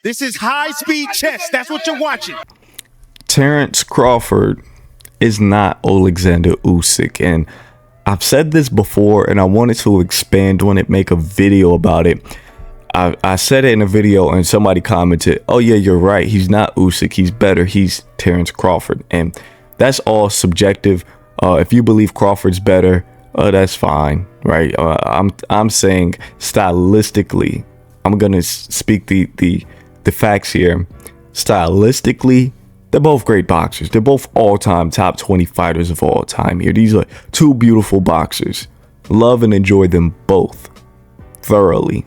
This is high-speed chess. That's what you're watching. Terrence Crawford is not Alexander Usyk, and I've said this before, and I wanted to expand on it, make a video about it. I said it in a video, and somebody commented, "Oh yeah, you're right. He's not Usyk. He's better. He's Terrence Crawford." And that's all subjective. If you believe Crawford's better, that's fine, right? I'm saying stylistically, I'm gonna speak the facts here. Stylistically, they're both great boxers. They're both all-time top 20 fighters of all time here. These are two beautiful boxers. Love and enjoy them both thoroughly.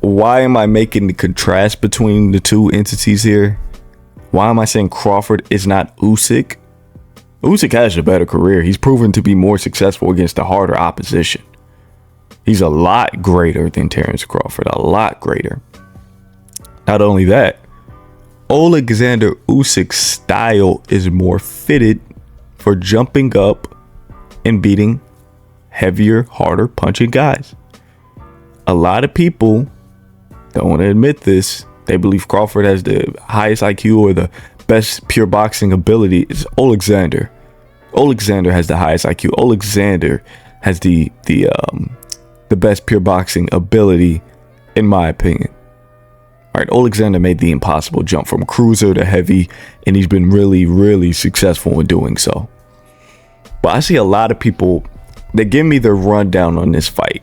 Why am I making the contrast between the two entities here? Why am I saying Crawford is not Usyk? Usyk has a better career. He's proven to be more successful against the harder opposition. He's a lot greater than Terrence Crawford. A lot greater. Not only that, Alexander Usyk's style is more fitted for jumping up and beating heavier, harder punching guys. A lot of people don't want to admit this. They believe Crawford has the highest IQ or the best pure boxing ability. It's Alexander. Alexander has the highest IQ. Alexander has the best pure boxing ability, in my opinion. All right, Alexander made the impossible jump from cruiser to heavy, and he's been really, really successful in doing so. But I see a lot of people, they give me the rundown on this fight.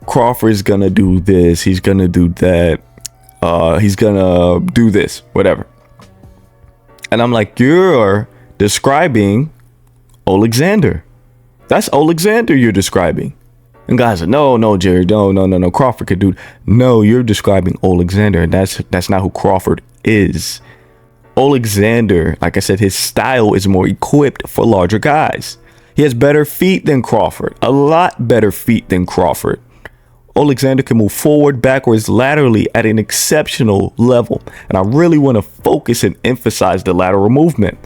Crawford's gonna do this, he's gonna do that, he's gonna do this, whatever. And I'm like, you're describing Alexander. That's Alexander you're describing. And guys are, no, Jerry, no, Crawford could do. No, you're describing Alexander, and that's not who Crawford is. Alexander, like I said, his style is more equipped for larger guys. He has better feet than Crawford, a lot better feet than Crawford. Alexander can move forward, backwards, laterally at an exceptional level. And I really want to focus and emphasize the lateral movement.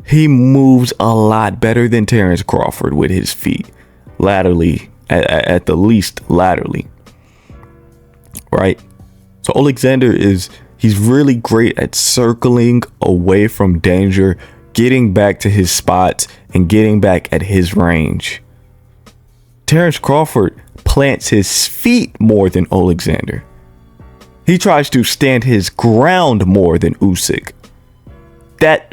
He moves a lot better than Terrence Crawford with his feet, laterally, at the least laterally. Right? So Alexander he's really great at circling away from danger, getting back to his spots, and getting back at his range. Terrence Crawford plants his feet more than Alexander. He tries to stand his ground more than Usyk. That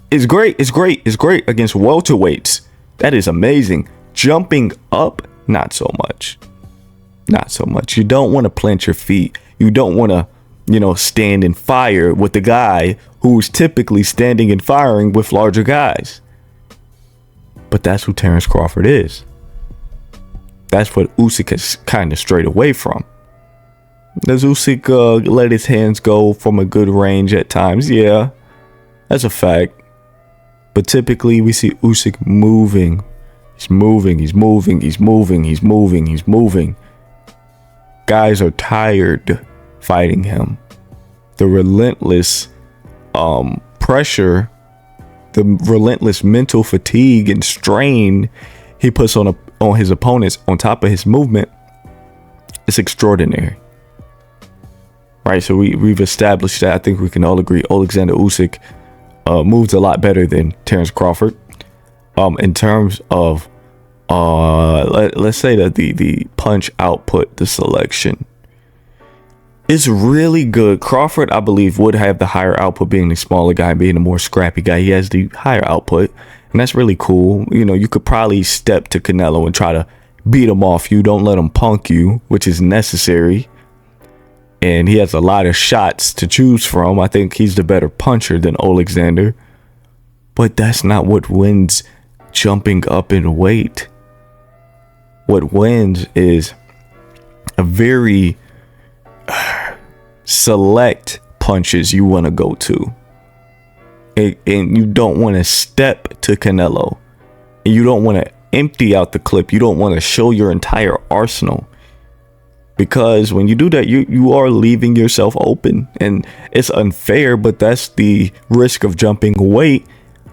is great. It's great against welterweights. That is amazing. Jumping up, not so much. Not so much. You don't want to plant your feet. You don't want to, stand and fire with the guy who's typically standing and firing with larger guys. But that's who Terrence Crawford is. That's what Usyk has kind of strayed away from. Does Usyk let his hands go from a good range at times? Yeah, that's a fact. But typically we see Usyk moving. He's moving. Guys are tired fighting him. The relentless pressure, the relentless mental fatigue and strain he puts on his opponents on top of his movement, it's extraordinary. Right, so we've established that. I think we can all agree Alexander Usyk moves a lot better than Terrence Crawford. In terms of let's say that the punch output, the selection is really good. Crawford, I believe, would have the higher output, being the smaller guy, being a more scrappy guy. He has the higher output, and that's really cool. You could probably step to Canelo and try to beat him off you. Don't let him punk you, which is necessary. And he has a lot of shots to choose from. I think he's the better puncher than Alexander. But that's not what wins jumping up in weight. What wins is a very select punches you want to go to. And you don't want to step to Canelo. And you don't want to empty out the clip. You don't want to show your entire arsenal. Because when you do that, you are leaving yourself open. And it's unfair, but that's the risk of jumping weight.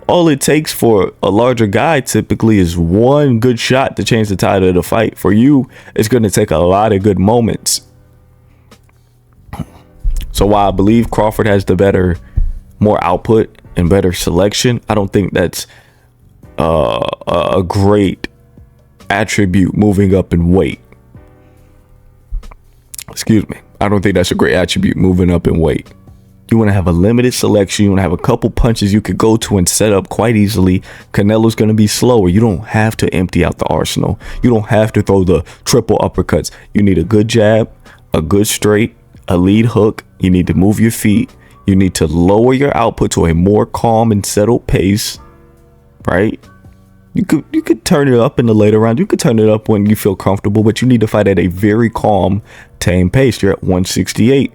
All it takes for a larger guy typically is one good shot to change the tide of the fight. For you, it's going to take a lot of good moments. So while I believe Crawford has the more output and better selection, I don't think that's a great attribute moving up in weight. Excuse me. I don't think that's a great attribute moving up in weight. You want to have a limited selection. You want to have a couple punches you could go to and set up quite easily. Canelo's going to be slower. You don't have to empty out the arsenal. You don't have to throw the triple uppercuts. You need a good jab, a good straight, a lead hook. You need to move your feet. You need to lower your output to a more calm and settled pace, right? You could turn it up in the later round. You could turn it up when you feel comfortable, but you need to fight at a very calm, tame pace. You're at 168.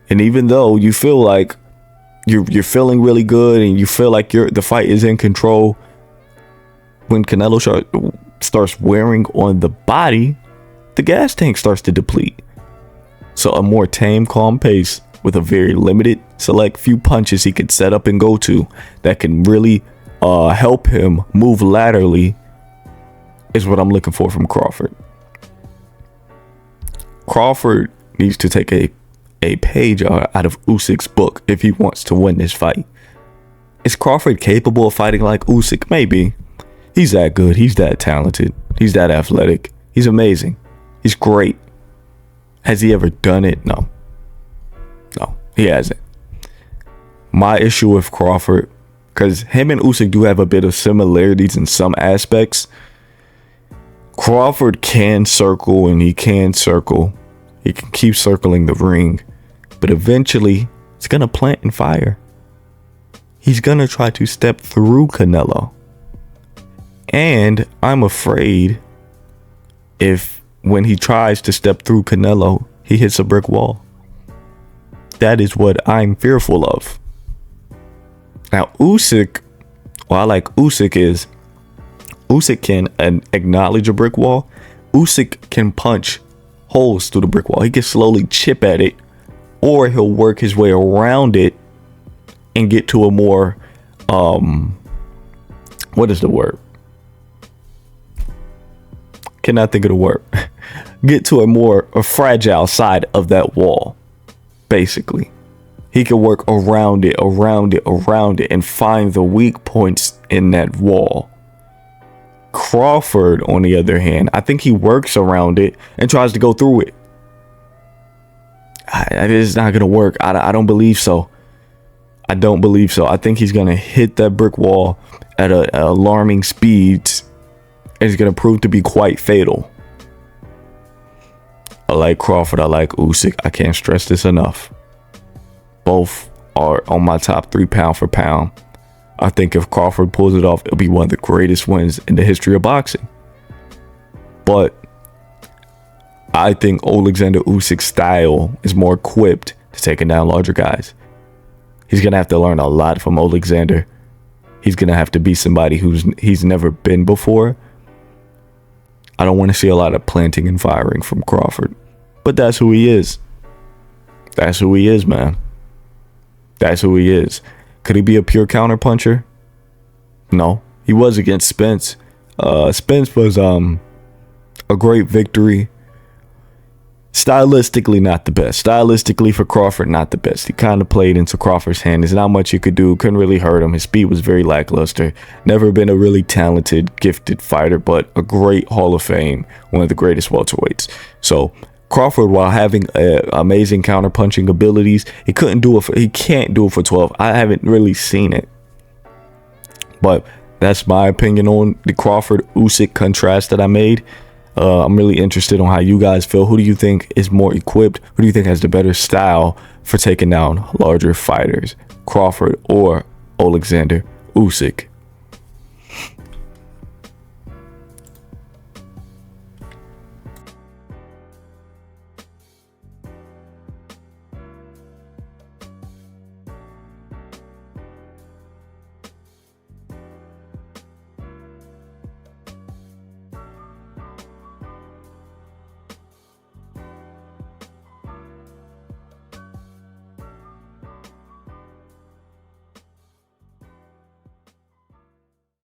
And even though you feel like you're feeling really good and you feel like the fight is in control, when Canelo starts wearing on the body, the gas tank starts to deplete. So a more tame, calm pace with a very limited, select few punches he could set up and go to that can really help him move laterally is what I'm looking for from Crawford. Crawford needs to take a page out of Usyk's book if he wants to win this fight. Is Crawford capable of fighting like Usyk? Maybe. He's that good. He's that talented. He's that athletic. He's amazing. He's great. Has he ever done it? No, he hasn't. My issue with Crawford, because him and Usyk do have a bit of similarities in some aspects. Crawford can circle and he can circle. He can keep circling the ring. But eventually, it's going to plant and fire. He's going to try to step through Canelo. And I'm afraid if when he tries to step through Canelo, he hits a brick wall. That is what I'm fearful of. Now, Usyk, what I like Usyk is, Usyk can acknowledge a brick wall. Usyk can punch holes through the brick wall. He can slowly chip at it, or he'll work his way around it and get to a more, what is the word? Cannot think of the word. Get to a fragile side of that wall, basically. He can work around it, and find the weak points in that wall. Crawford, on the other hand, I think he works around it and tries to go through it. It is not going to work. I don't believe so. I think he's going to hit that brick wall at alarming speeds. And it's going to prove to be quite fatal. I like Crawford. I like Usyk. I can't stress this enough. Both are on my top 3 pound for pound. I think if Crawford pulls it off, it'll be one of the greatest wins in the history of boxing. But I think Alexander Usyk's style is more equipped to taking down larger guys. He's going to have to learn a lot from Alexander. He's going to have to be somebody he's never been before. I don't want to see a lot of planting and firing from Crawford. But that's who he is. That's who he is, man. That's who he is. Could he be a pure counterpuncher? No. He was against Spence. Spence was a great victory. Stylistically, not the best. Stylistically for Crawford, not the best. He kind of played into Crawford's hand. There's not much you could do. Couldn't really hurt him. His speed was very lackluster. Never been a really talented, gifted fighter, but a great Hall of Fame. One of the greatest welterweights. So Crawford, while having amazing counterpunching abilities, he can't do it for 12. I haven't really seen it. But that's my opinion on the Crawford-Usyk contrast that I made. I'm really interested on how you guys feel. Who do you think is more equipped? Who do you think has the better style for taking down larger fighters? Crawford or Alexander Usyk?